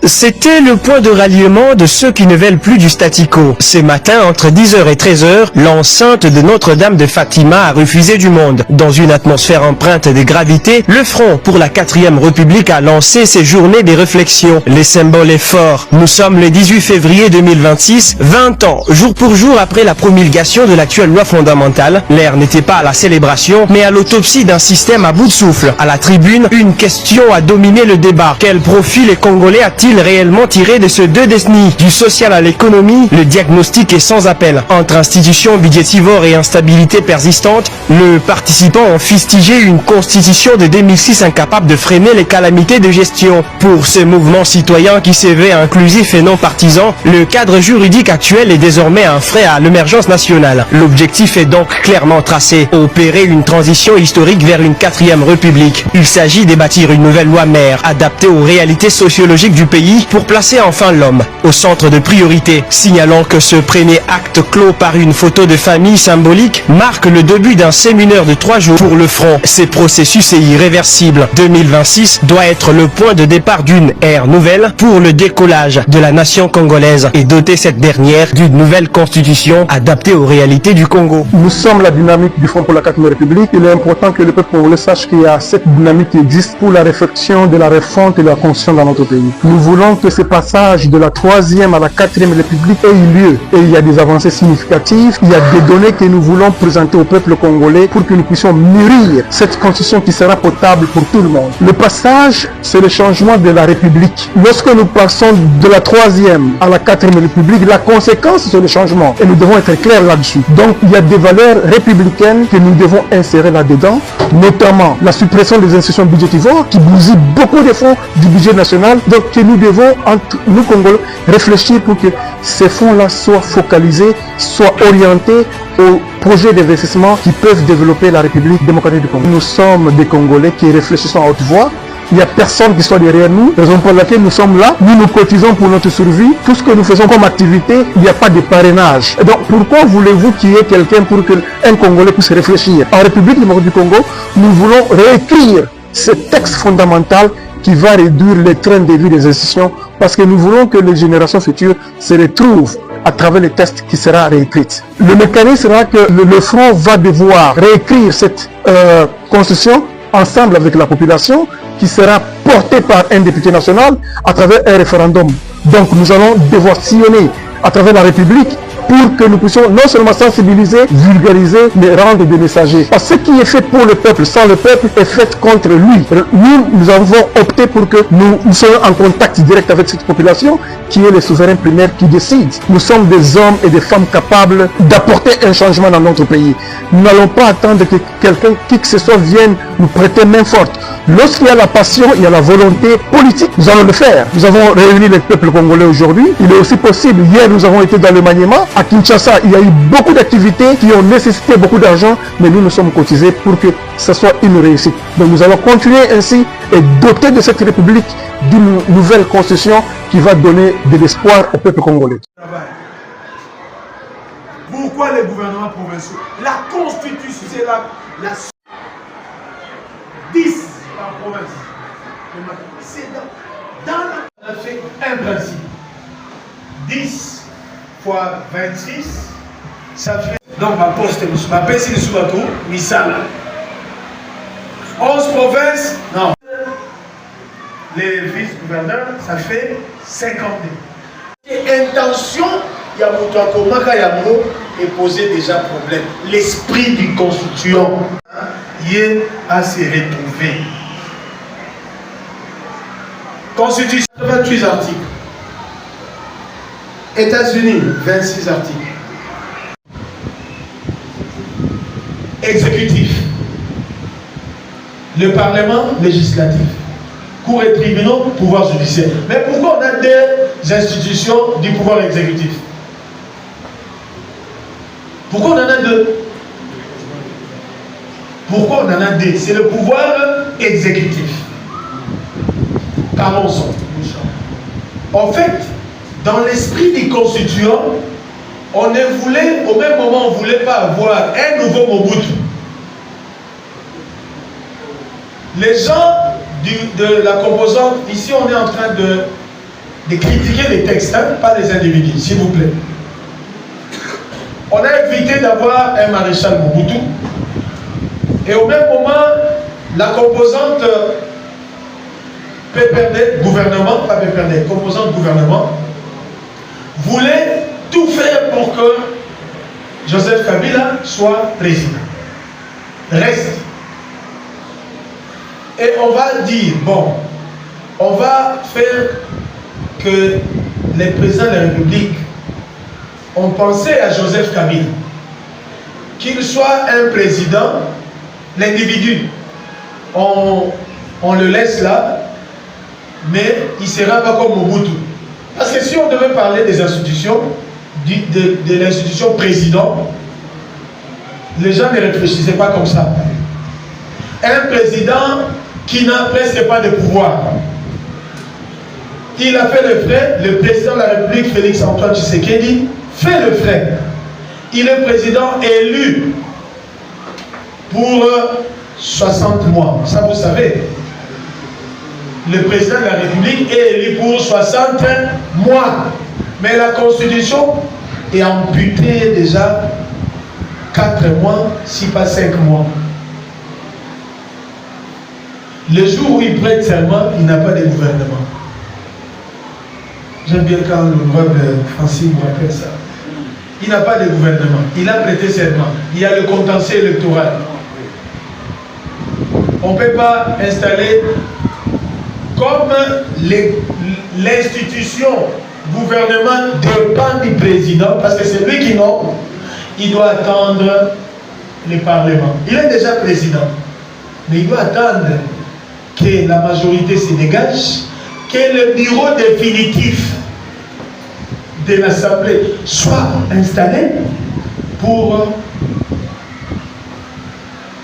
C'était le point de ralliement de ceux qui ne veulent plus du statu quo. Ce matin, entre 10h et 13h, l'enceinte de Notre-Dame de Fatima a refusé du monde. Dans une atmosphère empreinte de gravité, le Front pour la 4e République a lancé ses journées des réflexions. Les symboles est fort. Nous sommes le 18 février 2026, 20 ans, jour pour jour après la promulgation de l'actuelle loi fondamentale. L'ère n'était pas à la célébration, mais à l'autopsie d'un système à bout de souffle. À la tribune, une question a dominé le débat. Quel profil les Congolais a-t-il réellement tiré de ces deux décennies? Du social à l'économie, le diagnostic est sans appel. Entre institutions budgétivores et instabilité persistante, le participant ont fustigé une constitution de 2006 incapable de freiner les calamités de gestion. Pour ce mouvement citoyen qui se veut inclusif et non partisan, le cadre juridique actuel est désormais un frein à l'émergence nationale. L'objectif est donc clairement tracé, opérer une transition historique vers une 4e République. Il s'agit de bâtir une nouvelle loi mère, adaptée aux réalités sociologiques du pays pour placer enfin l'homme au centre de priorité. Signalons que ce premier acte clos par une photo de famille symbolique marque le début d'un séminaire de 3 jours pour le Front. Ce processus est irréversible. 2026 doit être le point de départ d'une ère nouvelle pour le décollage de la nation congolaise et doter cette dernière d'une nouvelle constitution adaptée aux réalités du Congo. Nous sommes la dynamique du Front pour la 4e République. Il est important que le peuple congolais sache qu'il y a cette dynamique qui existe pour la réflexion de la refonte et de la constitution dans notre pays. Nous voulons que ce passage de la 3e à la 4e République ait eu lieu. Et il y a des avancées significatives. Il y a des données que nous voulons présenter au peuple congolais pour que nous puissions mûrir cette constitution qui sera potable pour tout le monde. Le passage, c'est le changement de la République. Lorsque nous passons de la 3e à la 4e République, la conséquence, c'est le changement. Et nous devons être clairs là-dessus. Donc, il y a des valeurs républicaines que nous devons insérer là-dedans, notamment la suppression des institutions budgétivores qui bousillent beaucoup de fonds du budget national. Donc, que nous devons, entre nous Congolais, réfléchir pour que ces fonds-là soient focalisés, soient orientés aux projets d'investissement qui peuvent développer la République démocratique du Congo. Nous sommes des Congolais qui réfléchissent en haute voix. Il n'y a personne qui soit derrière nous, raison pour laquelle nous sommes là. Nous cotisons pour notre survie. Tout ce que nous faisons comme activité, il n'y a pas de parrainage. Et donc, pourquoi voulez-vous qu'il y ait quelqu'un pour qu'un Congolais puisse réfléchir? En République démocratique du Congo, nous voulons réécrire ce texte fondamental qui va réduire les trains de vie des institutions parce que nous voulons que les générations futures se retrouvent à travers les textes qui sera réécrits. Le mécanisme sera que le Front va devoir réécrire cette constitution ensemble avec la population qui sera portée par un député national à travers un référendum. Donc nous allons devoir sillonner à travers la République pour que nous puissions non seulement sensibiliser, vulgariser, mais rendre des messagers. Parce que ce qui est fait pour le peuple, sans le peuple, est fait contre lui. Nous avons opté pour que nous soyons en contact direct avec cette population qui est le souverain primaire qui décide. Nous sommes des hommes et des femmes capables d'apporter un changement dans notre pays. Nous n'allons pas attendre que quelqu'un, qui que ce soit, vienne nous prêter main forte. Lorsqu'il y a la passion, il y a la volonté politique. Nous allons le faire. Nous avons réuni le peuple congolais aujourd'hui. Il est aussi possible. Hier, nous avons été dans le maniement. À Kinshasa, il y a eu beaucoup d'activités qui ont nécessité beaucoup d'argent, mais nous sommes cotisés pour que ce soit une réussite. Donc nous allons continuer ainsi et doter de cette République d'une nouvelle constitution qui va donner de l'espoir au peuple congolais. Pourquoi les gouvernements provinciaux? La constitution, c'est la 10 par province. C'est dans la... On a fait un principe. 10 fois 26, ça fait... Donc ma poste, ma baisse de sous-bateau, Missala. 11 provinces, non. Les vice-gouverneurs, ça fait 50 000. Et intention, Yamoutakomaka Yamo est posé déjà problème. L'esprit du constituant y a se retrouvé. Constitution, 28 articles. États-Unis, 26 articles. Exécutif. Le Parlement législatif. Cour et tribunaux, pouvoir judiciaire. Mais pourquoi on a des institutions du pouvoir exécutif? Pourquoi on en a deux? Pourquoi on en a deux? C'est le pouvoir exécutif. Parlons-en. En fait, dans l'esprit du constituant, on ne voulait, au même moment, on ne voulait pas avoir un nouveau Mobutu. Les gens de la composante, ici on est en train de de critiquer les textes, hein, pas les individus, s'il vous plaît. On a évité d'avoir un maréchal Mobutu. Et au même moment, la composante PPRD, gouvernement, pas PPRD, composante gouvernement, voulait tout faire pour que Joseph Kabila soit président. Reste. Et on va dire, bon, on va faire que les présidents de la République ont pensé à Joseph Kabila, qu'il soit un président, l'individu, on le laisse là, mais il ne sera pas comme Mobutu. Parce que si on devait parler des institutions, de l'institution président, les gens ne réfléchissaient pas comme ça. Un président qui n'a presque pas de pouvoir. Il a fait le frais, le président de la République, Félix Antoine Tshisekedi, fait le frais. Il est président élu pour 60 mois. Ça, vous savez. Le président de la République est élu pour 60 mois. Mais la Constitution est amputée déjà 4 mois, si pas 5 mois. Le jour où il prête serment, il n'a pas de gouvernement. J'aime bien quand l'honorable Francis me rappelle ça. Il n'a pas de gouvernement. Il a prêté serment. Il y a le contentieux électoral. On ne peut pas installer comme l'institution gouvernement dépend du président, parce que c'est lui qui nomme, il doit attendre le Parlement. Il est déjà président, mais il doit attendre que la majorité se dégage, que le bureau définitif de l'Assemblée soit installé pour...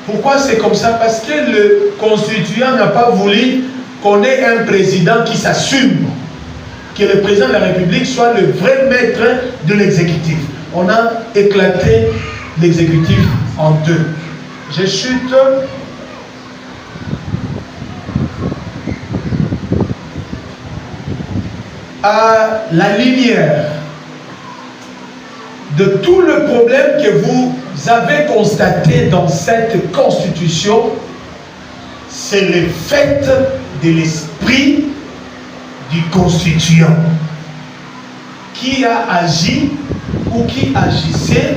Pourquoi c'est comme ça? Parce que le constituant n'a pas voulu qu'on ait un président qui s'assume, que le président de la République soit le vrai maître de l'exécutif. On a éclaté l'exécutif en deux. Je chute. À la lumière de tout le problème que vous avez constaté dans cette constitution, c'est le fait de l'esprit du constituant qui a agi ou qui agissait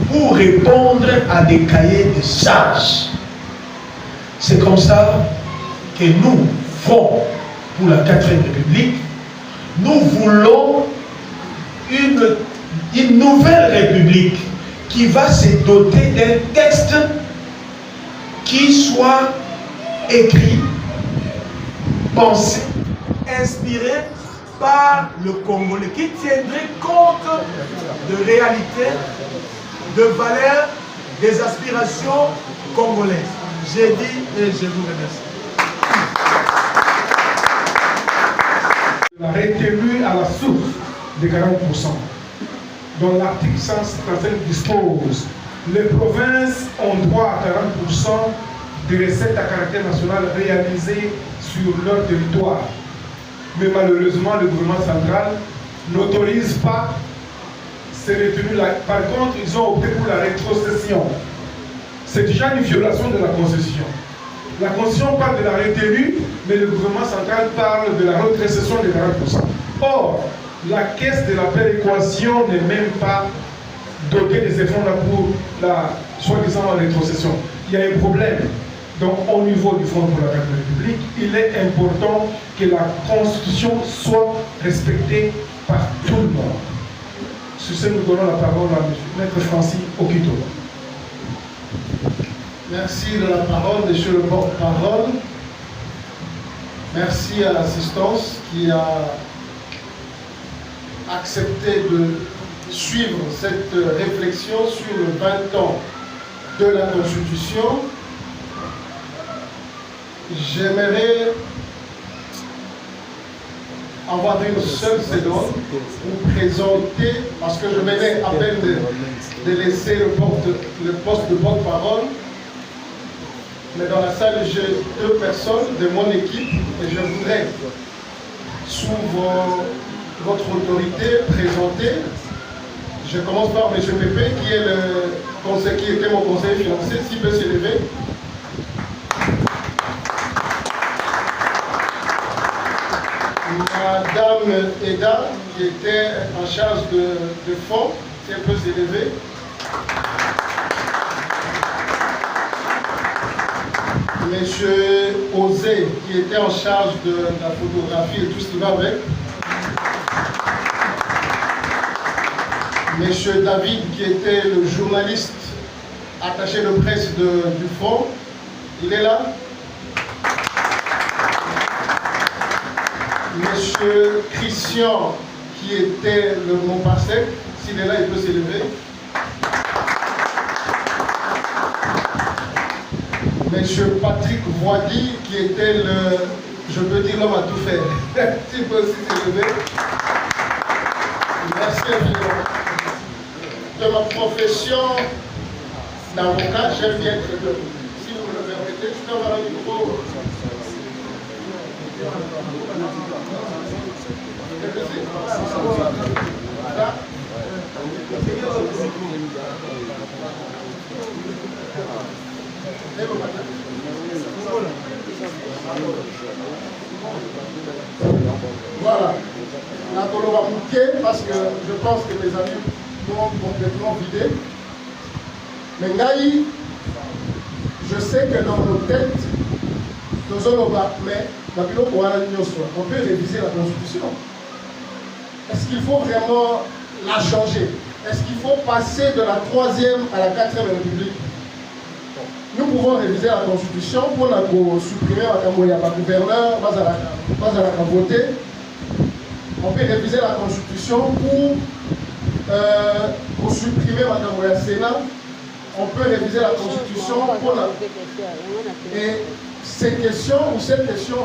pour répondre à des cahiers de charges. C'est comme ça que nous, Front pour la 4e République, nous voulons une nouvelle République qui va se doter d'un texte qui soit écrit, pensé, inspiré par le Congolais, qui tiendrait compte de réalité, de valeurs, des aspirations congolaises. J'ai dit et je vous remercie. La retenue à la source de 40%, dont l'article 135 dispose, les provinces ont droit à 40% des recettes à caractère national réalisées sur leur territoire. Mais malheureusement, le gouvernement central n'autorise pas ces retenues-là. Par contre, ils ont opté pour la rétrocession. C'est déjà une violation de la Constitution. La Constitution parle de la retenue, mais le gouvernement central parle de la rétrocession de 40%. Or, la caisse de la péréquation n'est même pas dotée des efforts pour la soi-disant rétrocession. Il y a un problème. Donc, au niveau du Front pour la 4e République, il est important que la Constitution soit respectée par tout le monde. Sur ce, nous donnons la parole à M. Maître Francis Okito. Merci de la parole, monsieur le porte-parole. Merci à l'assistance qui a accepté de suivre cette réflexion sur le 20 ans de la Constitution. J'aimerais avoir une seule seconde pour présenter, parce que je venais à peine de laisser le poste de porte-parole, mais dans la salle, j'ai 2 personnes de mon équipe et je voudrais sous votre autorité, présenter. Je commence par M. Pépé, qui était mon conseiller financier, s'il peut s'élever. Madame Eda, qui était en charge de fonds, si elle peut s'élever. Monsieur Osé, qui était en charge de la photographie et tout ce qui va avec. Monsieur David, qui était le journaliste attaché de presse du fonds, il est là. Monsieur Christian, qui était le Montparsec, s'il est là, il peut s'élever. Monsieur Patrick Voidi, qui était je peux dire l'homme à tout faire, s'il peut aussi s'élever. Merci infiniment. De ma profession d'avocat, j'aime bien être deux. Si vous me le permettez, je peux avoir un micro. Voilà. Voilà. La on va bouquer parce que je pense que mes amis m'ont complètement vidé. Mais Naï, je sais que dans nos têtes, on peut réviser la Constitution. Est-ce qu'il faut vraiment la changer? Est-ce qu'il faut passer de la 3e à la 4e République? Nous pouvons réviser la Constitution pour supprimer la gouverneur, voter. On peut réviser la Constitution pour supprimer la Sénat. On peut réviser la Constitution pour la... Et cette question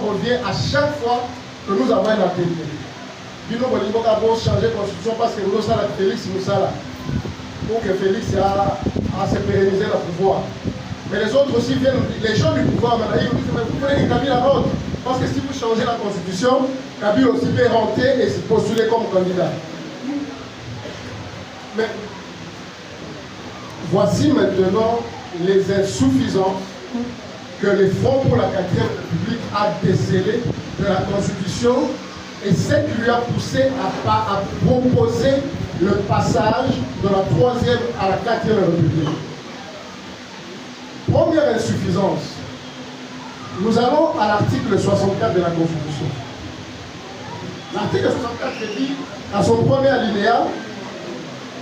revient à chaque fois que nous avons un atelier. Nous avons changé la Constitution parce que nous avons Félix Moussala. Pour que Félix a se pérenniser le pouvoir. Mais les autres aussi viennent, les gens du pouvoir maintenant, ils nous disent, mais vous voulez que Kabila rentre. Parce que si vous changez la Constitution, Kabila aussi peut rentrer et se postuler comme candidat. Mais voici maintenant les insuffisances que le Front pour la 4e République a décelé de la Constitution et ce qui lui a poussé à proposer le passage de la 3e à la 4e République. Première insuffisance, nous allons à l'article 64 de la Constitution. L'article 64 dit, à son premier alinéa,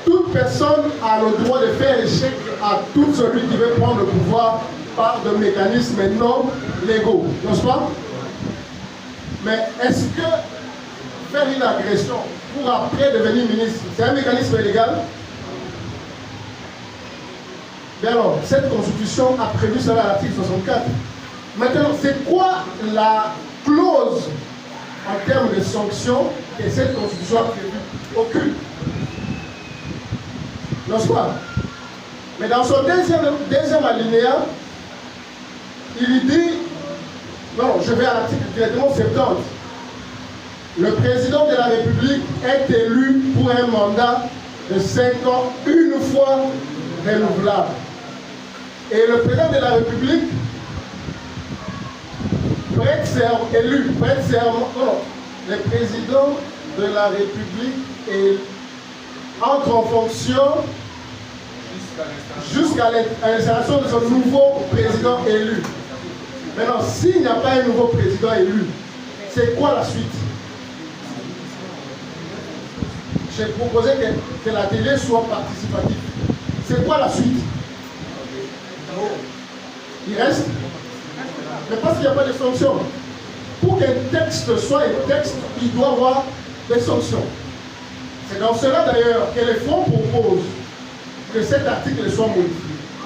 toute personne a le droit de faire échec à tout celui qui veut prendre le pouvoir par de mécanismes non légaux, n'est-ce pas? Mais est-ce que faire une agression pour après devenir ministre, c'est un mécanisme légal? Bien alors, cette constitution a prévu cela à l'article 64. Maintenant, c'est quoi la clause en termes de sanctions que cette constitution a prévue? Aucune. N'est-ce pas? Mais dans son deuxième alinéa, il dit, non, je vais à l'article directement 70. Le président de la République est élu pour un mandat de 5 ans, une fois renouvelable. Et le président de la République prête serment, le président de la République entre en fonction jusqu'à l'installation de son nouveau président élu. Maintenant, s'il n'y a pas un nouveau président élu, c'est quoi la suite? J'ai proposé que l'atelier soit participatif. C'est quoi la suite? Il reste. Mais parce qu'il n'y a pas de sanctions. Pour qu'un texte soit un texte, il doit avoir des sanctions. C'est dans cela d'ailleurs que les fonds proposent que cet article soit modifié.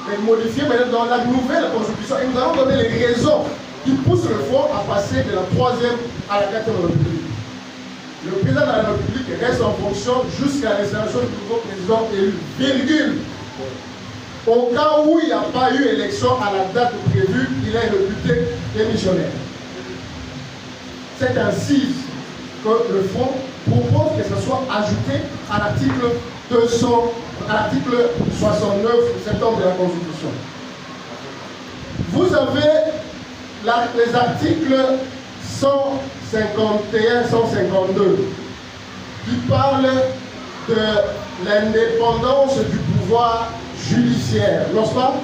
Mais modifié dans la nouvelle constitution. Et nous allons donner les raisons qui poussent le fonds à passer de la 3e à la 4e République. Le président de la République reste en fonction jusqu'à l'installation du nouveau président élu. Virgule. Au cas où il n'y a pas eu élection à la date prévue, il est réputé démissionnaire. Cette incise que le Front propose que ce soit ajouté à l'article 69 septembre de la Constitution. Vous avez les articles 151, 152 qui parlent de l'indépendance du pouvoir judiciaire, n'est-ce pas?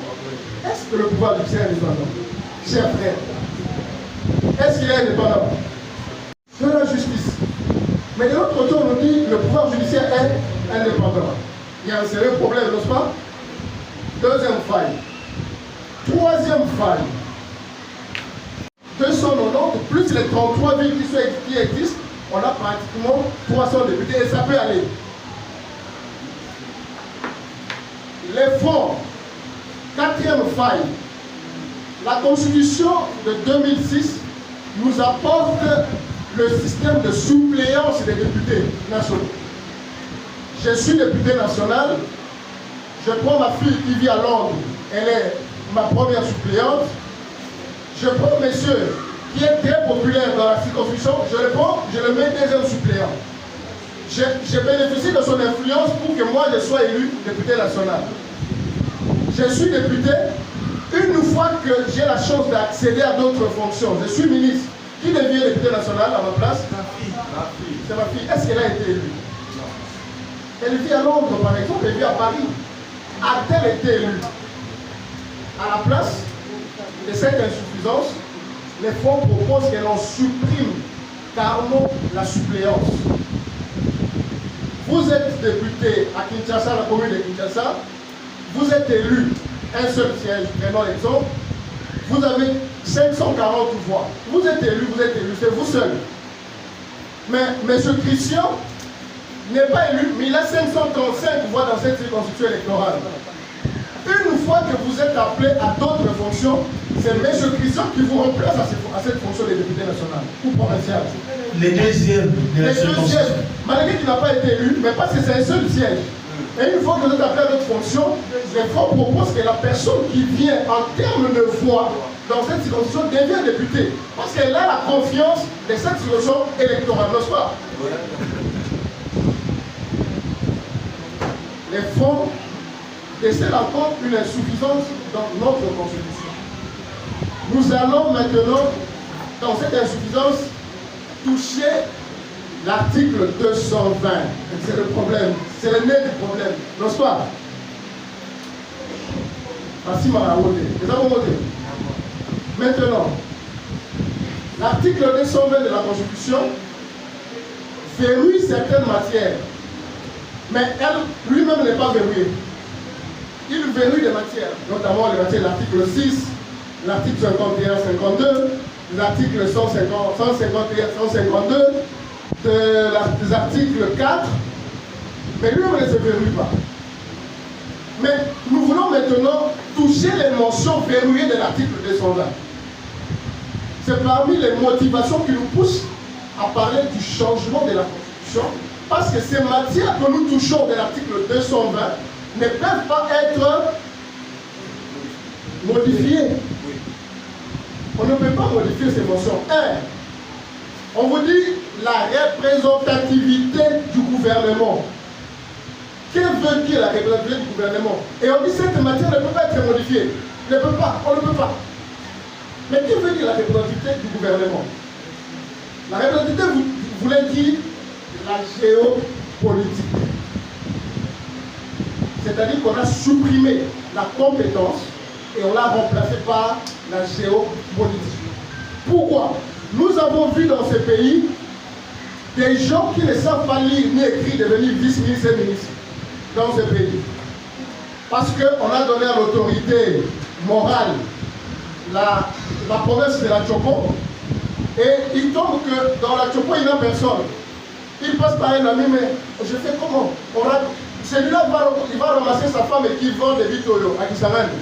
Est-ce que le pouvoir judiciaire est indépendant? Chers frères, est-ce qu'il est indépendant? De la justice. Mais de l'autre côté, on nous dit que le pouvoir judiciaire est indépendant. Il y a un sérieux problème, n'est-ce pas? Deuxième faille. Troisième faille. 290 plus les 33 villes qui existent, on a pratiquement 300 députés et ça peut aller. Les fonds, quatrième faille. La Constitution de 2006 nous apporte le système de suppléance des députés nationaux. Je suis député national, je prends ma fille qui vit à Londres, elle est ma première suppléante. Je prends monsieur qui est très populaire dans la circonscription, je le prends, je le mets deuxième suppléant. Je bénéficie de son influence pour que moi je sois élu député national. Je suis député, une fois que j'ai la chance d'accéder à d'autres fonctions, je suis ministre. Qui devient député national à ma place? C'est ma fille. Est-ce qu'elle a été élue? Elle vit à Londres, par exemple, elle vit à Paris. A-t-elle été élue? À la place de cette insuffisance, les fonds proposent que l'on supprime carrément la suppléance. Vous êtes député à Kinshasa, la commune de Kinshasa, vous êtes élu un seul siège, prenons l'exemple, vous avez 540 voix. Vous êtes élu, c'est vous seul. Mais M. Christian n'est pas élu, mais il a 535 voix dans cette circonscription électorale. Une fois que vous êtes appelé à d'autres fonctions, c'est M. Christian qui vous remplace à cette fonction de député national ou provincial. Les deuxièmes. Malgré qu'il n'a pas été élu, mais parce que c'est un seul siège. Et une fois que vous êtes appelé à d'autres fonctions, les fonds proposent que la personne qui vient en termes de voix dans cette circonscription devient député. Parce qu'elle a la confiance de cette circonscription électorale, n'est-ce pas? Les fonds décèlent encore une insuffisance dans notre constitution. Nous allons maintenant, dans cette insuffisance, toucher l'article 220. C'est le problème, c'est le nez du problème, n'est-ce pas? Voici ma voté. Nous avons voté. Maintenant, l'article 220 de la Constitution verrouille certaines matières, mais elle lui-même n'est pas verrouillée. Il verrouille des matières, notamment les matières de l'article 6, l'article 51, 52, l'article 151, 152, des articles 4, mais lui-même ne se verrouille pas. Mais nous voulons maintenant toucher les mentions verrouillées de l'article 220. C'est parmi les motivations qui nous poussent à parler du changement de la Constitution, parce que ces matières que nous touchons de l'article 220 ne peuvent pas être modifiées. On ne peut pas modifier ces mentions. On vous dit la représentativité du gouvernement. Que veut dire la représentativité du gouvernement? Et on dit que cette matière ne peut pas être modifiée. Ne peut pas, on ne peut pas. Mais que veut dire la représentativité du gouvernement? La représentativité voulait dire la géopolitique. C'est-à-dire qu'on a supprimé la compétence et on l'a remplacée par la géopolitique. Pourquoi? Nous avons vu dans ce pays des gens qui ne savent pas lire ni écrire devenir vice-ministre et ministre dans ce pays. Parce qu'on a donné à l'autorité morale la province de la Tchoko, et il tombe que dans la Tchoko, il n'y a personne. Il passe par un ami, mais je fais comment? Celui-là il va ramasser sa femme et qui vend des vitoyo à Kisangani.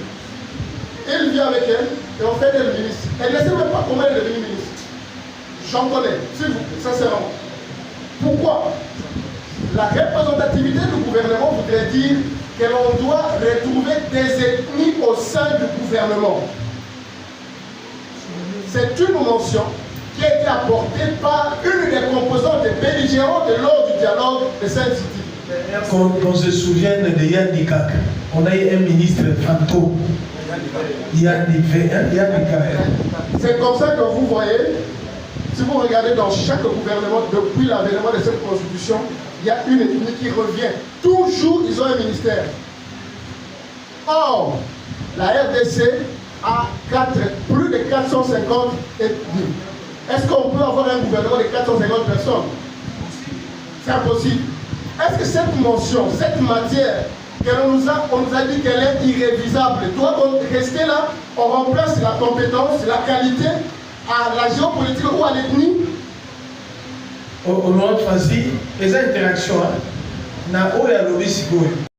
Il vient avec elle et on fait d'elle ministre. Elle ne sait même pas comment elle est devenue ministre. J'en connais, s'il vous plaît, sincèrement. Pourquoi? La représentativité du gouvernement voudrait dire que l'on doit retrouver des ethnies au sein du gouvernement. C'est une mention qui a été apportée par une des composantes belligérantes lors du dialogue de Sainte-City. Qu'on se souvienne de Yann Dikak. On a eu un ministre fantôme. Yann Dikak. C'est comme ça que vous voyez, si vous regardez dans chaque gouvernement, depuis l'avènement de cette constitution, il y a une ethnie qui revient. Toujours, ils ont un ministère. Or, la RDC a plus de 450 ethnies. Est-ce qu'on peut avoir un gouvernement de 450 personnes? C'est impossible. Est-ce que cette mention, cette matière, on nous a dit qu'elle est irrévisable, doit rester là? On remplace la compétence, la qualité à la géopolitique ou à l'ethnie? Au nom de Francis, les interactions, na oya lobby